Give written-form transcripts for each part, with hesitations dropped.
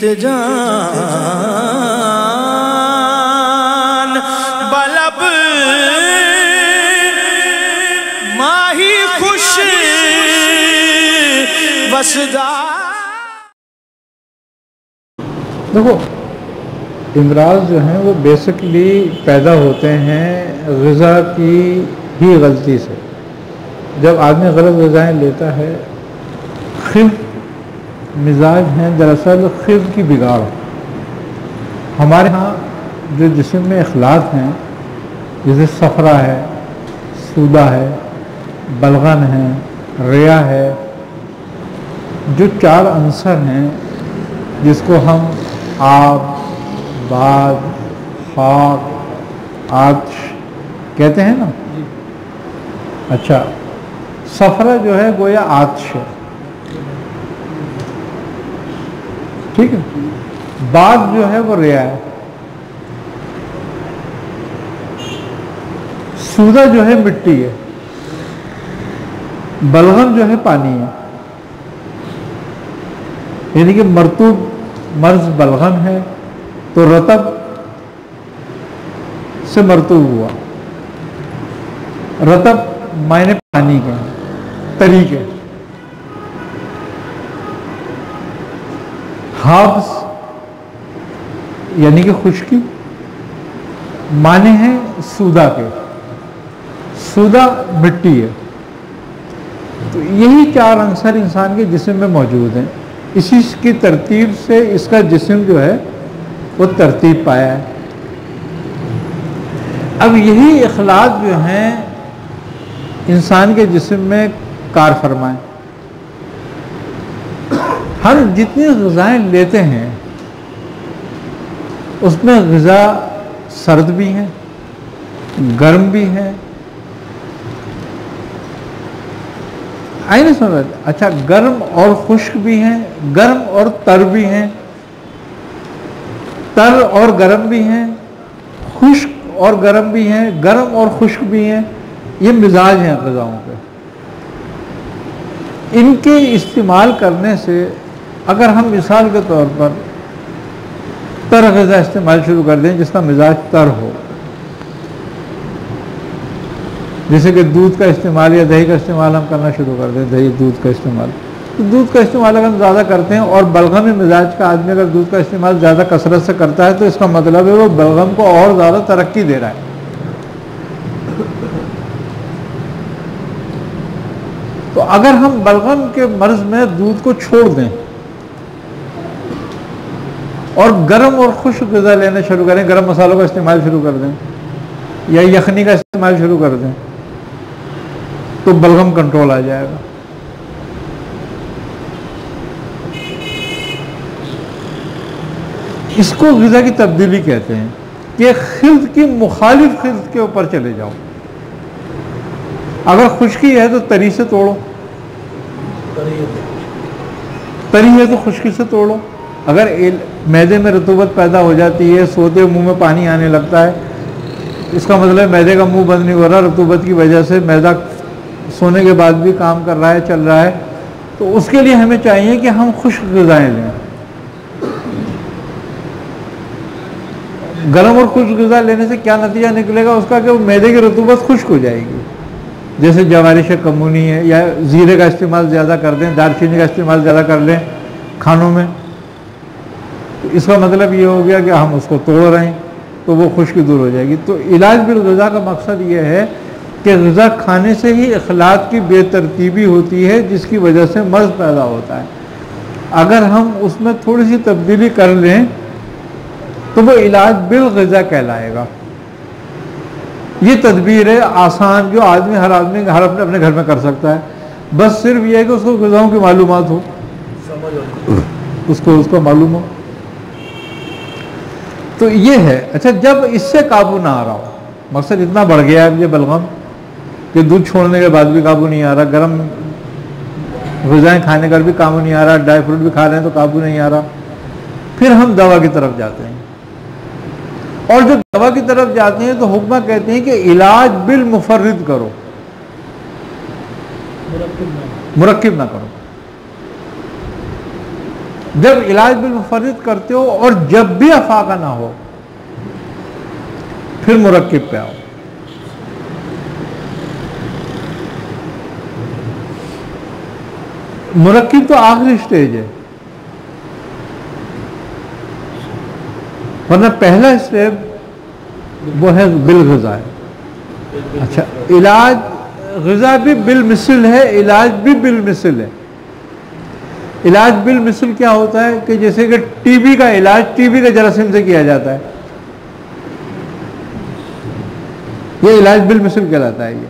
थे जान बलब माही खुश वसदा। देखो, इमराज जो हैं वो बेसिकली पैदा होते हैं ग़िज़ा की ही गलती से। जब आदमी गलत ग़िज़ाएँ लेता है, खिल्फ मिजाज हैं दरअसल खिल्फ की बिगाड़। हमारे यहाँ जो जिस्म में अखलात हैं, जैसे सफ़रा है, सूदा है, बलगन है, रिया है, जो 4 अंसर हैं जिसको हम आब, बाद, खाक, आतिश कहते हैं ना। अच्छा, सफ़रा जो है गोया आतिश है, ठीक है। बाद जो है वो रिया है। सूदा जो है मिट्टी है। बलगम जो है पानी है। यानी कि मरतूब मर्ज बलगम है तो रतब से मरतूब हुआ। रतब मायने पानी के तरीके। हाब्स यानी कि खुश्की माने हैं सूदा के। सूदा मिट्टी है। तो यही 4 अंसर इंसान के जिस्म में मौजूद हैं। इसी की तरतीब से इसका जिस्म जो है वो तरतीब पाया है। अब यही इखलात जो हैं इंसान के जिस्म में कार फरमाएं। हम जितनी ग़िज़ाएँ लेते हैं उसमें ग़िज़ा सर्द भी हैं, गर्म भी हैं। आई नहीं समझ? अच्छा, गर्म और खुश्क भी हैं, गर्म और तर भी हैं, तर और गर्म भी हैं, खुश्क और गर्म भी हैं, गर्म और खुश्क भी हैं। ये मिजाज हैं ग़िज़ाओं के। इनके इस्तेमाल करने से अगर हम मिसाल के तौर पर तर ग़िज़ा इस्तेमाल शुरू कर दें जिसका मिजाज तर हो, जैसे कि दूध का इस्तेमाल या दही का इस्तेमाल हम करना शुरू कर दें, दही दूध का इस्तेमाल, तो दूध का इस्तेमाल अगर हम ज़्यादा करते हैं और बलगम मिजाज का आदमी अगर दूध का इस्तेमाल ज़्यादा कसरत से करता है तो इसका मतलब है वो बलगम को और ज़्यादा तरक्की दे रहा है। तो अगर हम बलगम के मर्ज में दूध को छोड़ दें और गर्म और खुश्क ग़िज़ा लेना शुरू करें, गर्म मसालों का इस्तेमाल शुरू कर दें या यखनी का इस्तेमाल शुरू कर दें, तो बलगम कंट्रोल आ जाएगा। इसको ग़िज़ा की तब्दीली कहते हैं कि खिल्त की मुखालिफ खिल्त के ऊपर चले जाओ। अगर खुश्की है तो तरी से तोड़ो, तरी है तो खुश्की से तोड़ो। अगर मैदे में रतूबत पैदा हो जाती है, सोते मुंह में पानी आने लगता है, इसका मतलब मैदे का मुंह बंद नहीं हो रहा, रतूबत की वजह से मैदा सोने के बाद भी काम कर रहा है, चल रहा है। तो उसके लिए हमें चाहिए कि हम खुश्क ग़िज़ाएँ लें। गर्म और खुश्क ग़िज़ा लेने से क्या नतीजा निकलेगा उसका कि वो मैदे की रतूबत खुश्क हो जाएगी। जैसे जवारिश कमूनी है, या ज़ीरे का इस्तेमाल ज़्यादा कर दें, दालचीनी का इस्तेमाल ज़्यादा कर लें खानों में, तो इसका मतलब ये हो गया कि हम उसको तोड़ रहे हैं तो वो खुश्की दूर हो जाएगी। तो इलाज बिल ग़िज़ा का मकसद ये है कि ग़िज़ा खाने से ही अखलाक की बेतरतीबी होती है जिसकी वजह से मर्ज़ पैदा होता है। अगर हम उसमें थोड़ी सी तब्दीली कर लें तो वो इलाज बिल ग़िज़ा कहलाएगा। ये तदबीर है आसान जो आदमी हर अपने घर में कर सकता है। बस सिर्फ ये है कि उसको ग़िज़ाओं की मालूमात हो, उसको मालूम हो। तो ये है। अच्छा, जब इससे काबू ना आ रहा हो, मकसद इतना बढ़ गया है ये बलगम कि दूध छोड़ने के बाद भी काबू नहीं आ रहा, गर्म ग़िज़ाएँ खाने का भी काबू नहीं आ रहा, ड्राई फ्रूट भी खा रहे हैं तो काबू नहीं आ रहा, फिर हम दवा की तरफ जाते हैं। और जब दवा की तरफ जाते हैं तो हुक्मा कहते हैं कि इलाज बिल मुफर्रिद करो, मुरक्किब ना करो। जब इलाज बिलमुफर्रिद करते हो और जब भी अफाका ना हो फिर मुरक्किब पे आओ। मुरक्किब तो आखिरी स्टेज है, वरना पहला स्टेप वो है बिल ग़िज़ा है। अच्छा, इलाज ग़िज़ा भी बिल मिसल है, इलाज भी बिल मिसल है। इलाज बिल मिसल क्या होता है कि जैसे कि टीबी का इलाज टीबी के जरासीम से किया जाता है, ये इलाज बिल मिसल कहलाता है ये।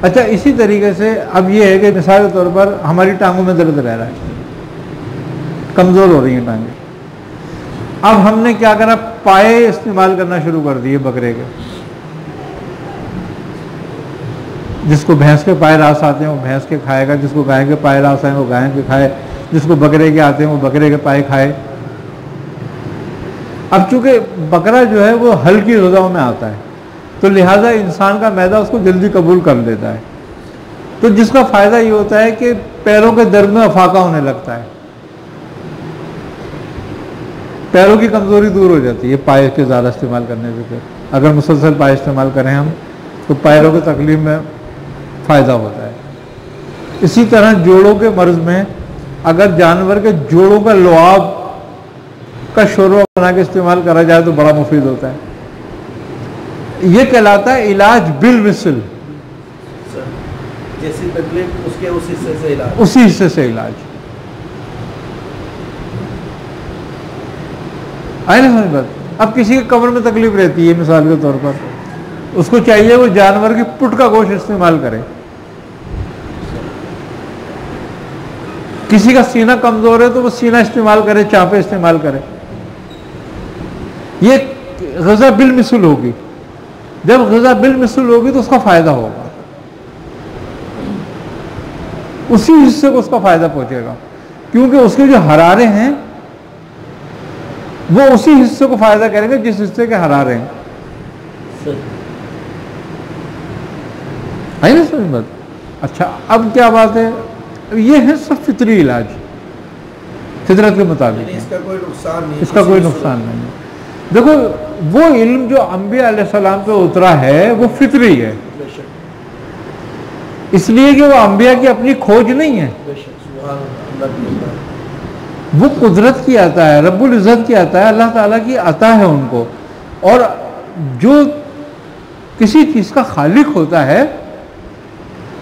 अच्छा, इसी तरीके से अब ये है कि मिसाल के तौर पर हमारी टांगों में दर्द रह रहा है, कमज़ोर हो रही हैं टांगें। अब हमने क्या करा, पाए इस्तेमाल करना शुरू कर दिए बकरे के। जिसको भैंस के पाए रास आते हैं वो भैंस के खाएगा, जिसको गाय के पाए रास आए वो गाय के खाए, जिसको बकरे के आते हैं वो बकरे के पाए खाए। अब चूंकि बकरा जो है वो हल्की ग़िज़ाओं में आता है तो लिहाजा इंसान का मैदा उसको जल्दी कबूल कर लेता है। तो जिसका फ़ायदा ये होता है कि पैरों के दर्द में अफाका होने लगता है, पैरों की कमज़ोरी दूर हो जाती है पाए के ज़्यादा इस्तेमाल करने से। फिर अगर मुसलसल पाए इस्तेमाल करें हम तो पैरों की तकलीफ में फ़ायदा होता है। इसी तरह जोड़ों के मर्ज़ में अगर जानवर के जोड़ों का लुआब का शोरबा बना के इस्तेमाल करा जाए तो बड़ा मुफीद होता है। ये कहलाता है इलाज बिल मिसल। जैसी तकलीफ उसके उस हिस्से से इलाज, उसी हिस्से से इलाज। आए ना समझ बात। अब किसी के कमर में तकलीफ रहती है मिसाल के तौर पर, उसको चाहिए वो जानवर की पुट का गोश्त इस्तेमाल करे। किसी का सीना कमजोर है तो वो सीना इस्तेमाल करे, चापे इस्तेमाल करे। ये ग़िज़ा बिल मिसल होगी। जब ग़िज़ा बिल मिसल होगी तो उसका फायदा होगा, उसी हिस्से को उसका फायदा पहुंचेगा, क्योंकि उसके जो हरारे हैं वो उसी हिस्से को फायदा करेंगे जिस हिस्से के हरारे हैं। है ना समझ बात। अच्छा, अब क्या बात है, ये है सब फितरी इलाज, फितरत के मुताबिक। इसका कोई नुकसान नहीं, इसका कोई नुकसान नहीं है। देखो, वो इल्म जो अंबिया अलैहिस्सलाम पे उतरा है वो फितरी है, इसलिए कि वो अंबिया की अपनी खोज नहीं है, वो कुदरत की आता है, रब्बुल इज़्ज़त की आता है, अल्लाह ताला की अता है उनको। और जो किसी चीज़ का खालिक होता है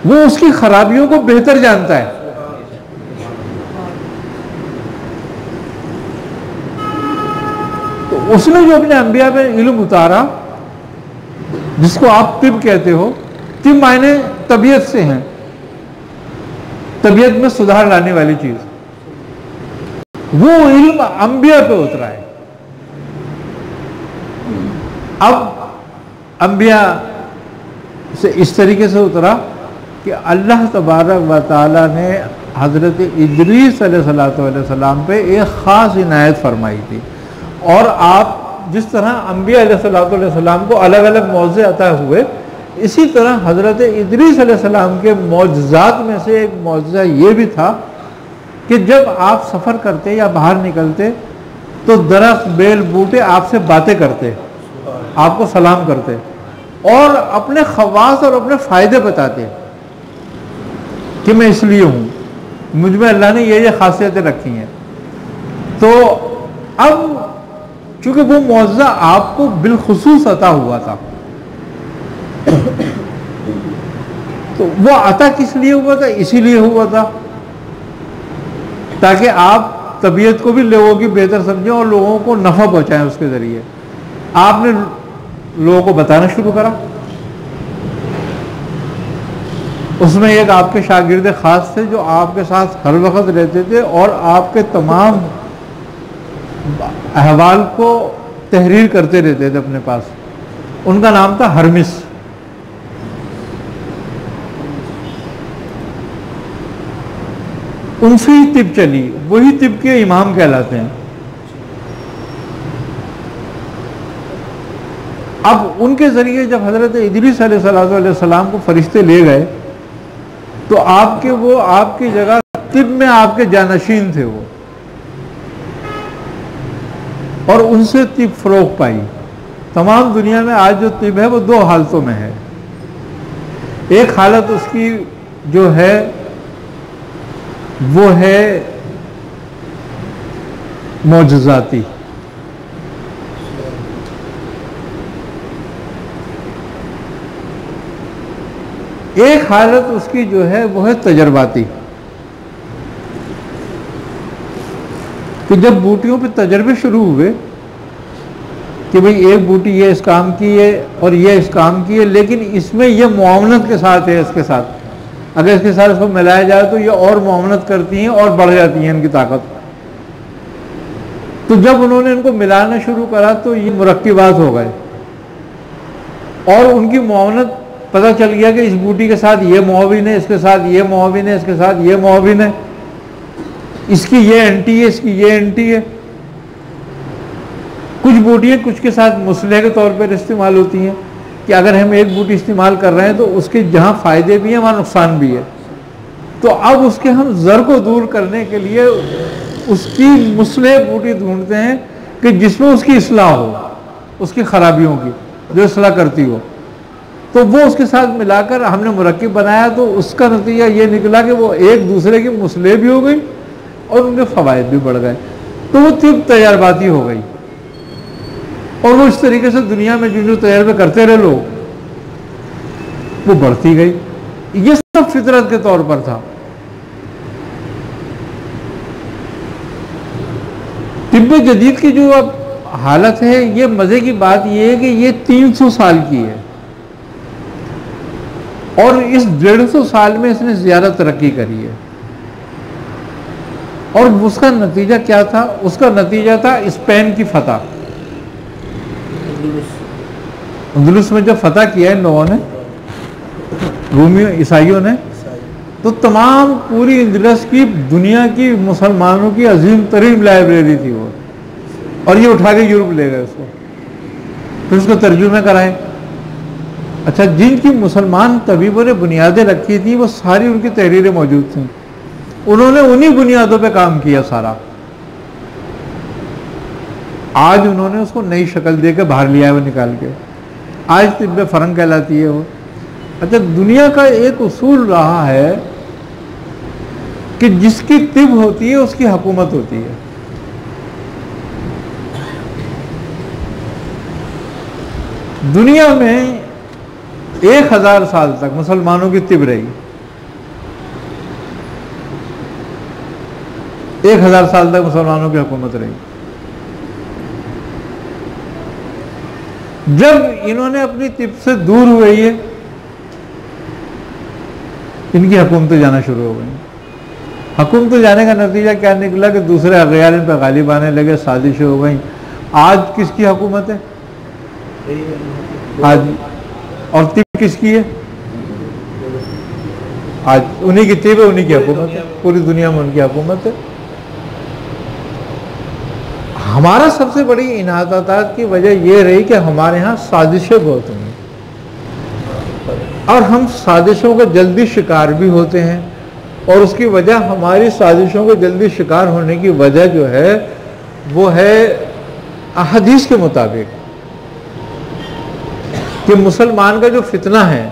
वो उसकी खराबियों को बेहतर जानता है। तो उसने जो अपने अंबिया पे इल्म उतारा, जिसको आप तिब कहते हो, तिब मायने तबीयत से हैं, तबीयत में सुधार लाने वाली चीज, वो इल्म अंबिया पे उतरा है। अब अंबिया से इस तरीके से उतरा कि अल्लाह तबारक व तआला ने हज़रत इदरीस अलैहिस्सलाम पे एक ख़ास इनायत फरमाई थी। और आप जिस तरह अंबिया अलैहिस्सलाम को अलग अलग मौज़े अता हुए, इसी तरह हज़रत इदरीस अलैहिस्सलाम के मौजज़ात में से एक मौजज़ा ये भी था कि जब आप सफ़र करते या बाहर निकलते तो दरख्त बेल बूटे आपसे बातें करते, आपको सलाम करते और अपने ख़वास और अपने फ़ायदे बताते कि मैं इसलिए हूँ, मुझ में अल्लाह ने ये खासियतें रखी हैं। तो अब चूँकि वो मौज़ा आपको बिलखुसूस अता हुआ था, तो वो अता किस लिए हुआ था? इसीलिए हुआ था ताकि आप तबीयत को भी लोगों की बेहतर समझें और लोगों को नफ़ा पहुँचाएं उसके ज़रिए। आपने लोगों को बताना शुरू करा। उसमें एक आपके शागिर्द ख़ास थे जो आपके साथ हर वक्त रहते थे और आपके तमाम अहवाल को तहरीर करते रहते थे अपने पास। उनका नाम था हरमिस। उनसे ही तिब चली, वही तिब के इमाम कहलाते हैं। अब उनके ज़रिए जब हज़रत इदरीस अलैहिस्सलाम को फरिश्ते ले गए तो वो आपकी जगह तिब में आपके जानशीन थे वो। और उनसे तिब फरोग पाई। तमाम दुनिया में आज जो तिब है वो दो हालतों में है। एक हालत उसकी जो है वो है मौजज़ाती, एक हालत उसकी जो है वो है तजर्बाती, कि जब बूटियों पे तजर्बे शुरू हुए कि भाई एक बूटी ये इस काम की है और ये इस काम की है, लेकिन इसमें ये मुआवनत के साथ है, इसके साथ अगर इसके साथ इसको मिलाया जाए तो ये और मुआवनत करती हैं और बढ़ जाती हैं इनकी ताकत। तो जब उन्होंने इनको मिलाना शुरू करा तो ये मुरक्किबात हो गए और उनकी मुआवनत पता चल गया कि इस बूटी के साथ ये मुआविन है, इसके साथ ये मुआविन है, इसके साथ ये मुआविन है, इसकी ये एंटी है, इसकी ये एंटी है। कुछ बूटियाँ कुछ के साथ मुसलह के तौर पर इस्तेमाल होती हैं कि अगर हम एक बूटी इस्तेमाल कर रहे हैं तो उसके जहाँ फ़ायदे भी हैं वहाँ नुकसान भी है। तो अब उसके हम ज़र को दूर करने के लिए उसकी मुसलह बूटी ढूंढते हैं कि जिसमें उसकी इस्लाह हो, उसकी ख़राबियों की जो इस्लाह करती हो। तो वो उसके साथ मिलाकर हमने मुरक्किब बनाया, तो उसका नतीजा ये निकला कि वो एक दूसरे की मुसलह भी हो गई और उनके फ़वाइद भी बढ़ गए। तो वो तिब तजर्बाती हो गई और वो इस तरीके से दुनिया में जो तजर्बे करते रहे लोग, वो बढ़ती गई। ये सब फितरत के तौर पर था। तिब्ब जदीद की जो अब हालत है, ये मज़े की बात ये है कि ये 300 साल की है और इस 150 साल में इसने ज़्यादा तरक्की करी है। और उसका नतीजा क्या था? उसका नतीजा था स्पेन की फतह। अंदलुस में जब फतह किया इन लोगों ने, रोमियो ईसाइयों ने, तो तमाम पूरी अंदलुस की दुनिया की मुसलमानों की अजीम तरीन लाइब्रेरी थी वो, और ये उठा के यूरोप ले गए उसको, फिर उसको तर्जुमे कराए। अच्छा, जिनकी मुसलमान तबीबों ने बुनियादें रखी थी वो सारी उनकी तहरीरें मौजूद थी, उन्होंने उन्हीं बुनियादों पे काम किया सारा। आज उन्होंने उसको नई शक्ल दे के बाहर लिया है वो निकाल के, आज तिब्ब फरंग कहलाती है वो। अच्छा, दुनिया का एक उसूल रहा है कि जिसकी तिब होती है उसकी हुकूमत होती है। दुनिया में 1000 साल तक मुसलमानों की तिब रही, 1000 साल तक मुसलमानों की हुकूमत रही। जब इन्होंने अपनी तिब से दूर हुए, ये इनकी हुकूमतें जाना शुरू हो गई। हुकूमतें जाने का नतीजा क्या निकला कि दूसरे अगयार इन पर गालिब आने लगे, साजिशें हो गई। आज किसकी हुकूमत है? आज। और तिब किसकी है? आज उन्हीं की तिब है, उन्हीं की हुकूमत है, पूरी दुनिया में उनकी हुकूमत है। हमारा सबसे बड़ी इनाहतात की वजह यह रही कि हमारे यहाँ साजिशें बहुत हुई और हम साजिशों का जल्दी शिकार भी होते हैं, और उसकी वजह, हमारी साजिशों को जल्दी शिकार होने की वजह जो है वो है हदीस के मुताबिक कि मुसलमान का जो फितना है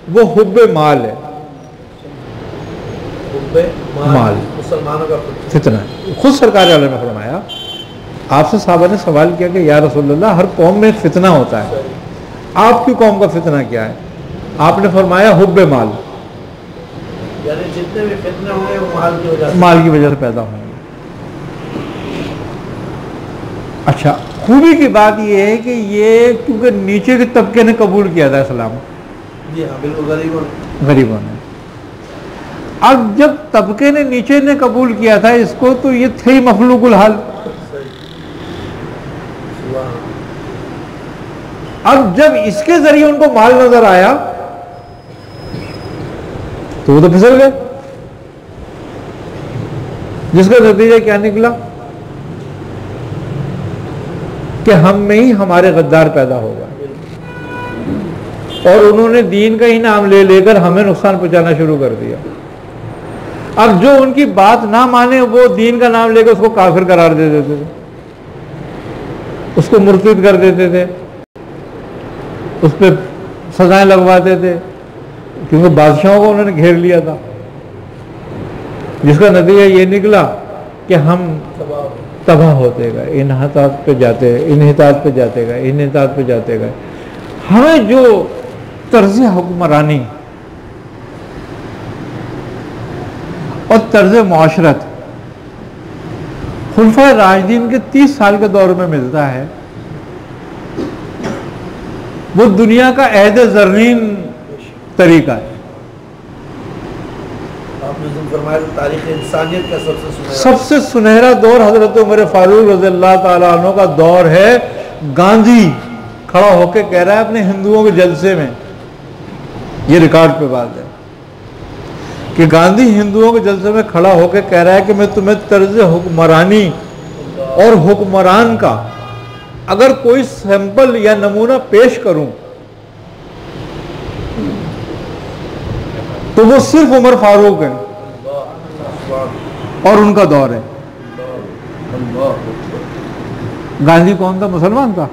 वो हुब्बे माल है। माल मुसलमानों का फितना है। खुद सरकार वाले ने फरमाया, आपसे साहबा ने सवाल किया कि या रसूलल्लाह, हर कौम में एक फितना होता है, आपकी कौम का फितना क्या है? आपने फरमाया हुब्बे माल, यानी जितने भी फितने होंगे वो माल की वजह से पैदा होंगे। अच्छा, खूबी की बात यह है कि ये क्योंकि नीचे के तबके ने कबूल किया था इस्लाम, जी हाँ, बिल्कुल गरीबों ने। अब जब तबके ने नीचे ने कबूल किया था इसको, तो ये थे ही मखलूकुल हाल। अब जब इसके जरिए उनको माल नजर आया तो वो तो फिसल गए, जिसका नतीजा क्या निकला कि हम में ही हमारे गद्दार पैदा होगा, और उन्होंने दीन का ही नाम ले लेकर हमें नुकसान पहुंचाना शुरू कर दिया। अब जो उनकी बात ना माने वो दीन का नाम लेकर उसको काफिर करार दे देते थे। उसको मुर्तिद कर देते थे, उस पर सजाएं लगवाते थे, क्योंकि बादशाहों को उन्होंने घेर लिया था, जिसका नतीजा ये निकला कि हम तबाह होते गए, इन्हितात पे जाते गए, इन्हितात पे जाते गए, इन्हितात पे जाते गए। हमें जो तर्ज हुक्मरानी और तर्ज मुआशरत खुलफा राशिदीन के 30 साल के दौर में मिलता है, वो दुनिया का अहद ज़रनीन तरीका है। आपने जो फरमाया तारीख़ इंसानियत का सबसे सुनहरा दौर हजरत उमर फारूक रज़ियल्लाहु ताला अन्हु का दौर है। गांधी खड़ा होकर कह रहा है अपने हिंदुओं के जलसे में, ये रिकॉर्ड पे बात है कि गांधी हिंदुओं के जलसे में खड़ा होकर कह रहा है कि मैं तुम्हें तर्ज हुक्मरानी और हुक्मरान का अगर कोई सैंपल या नमूना पेश करूं तो वो सिर्फ उमर फारूक है और उनका दौर है। गांधी कौन था? मुसलमान था।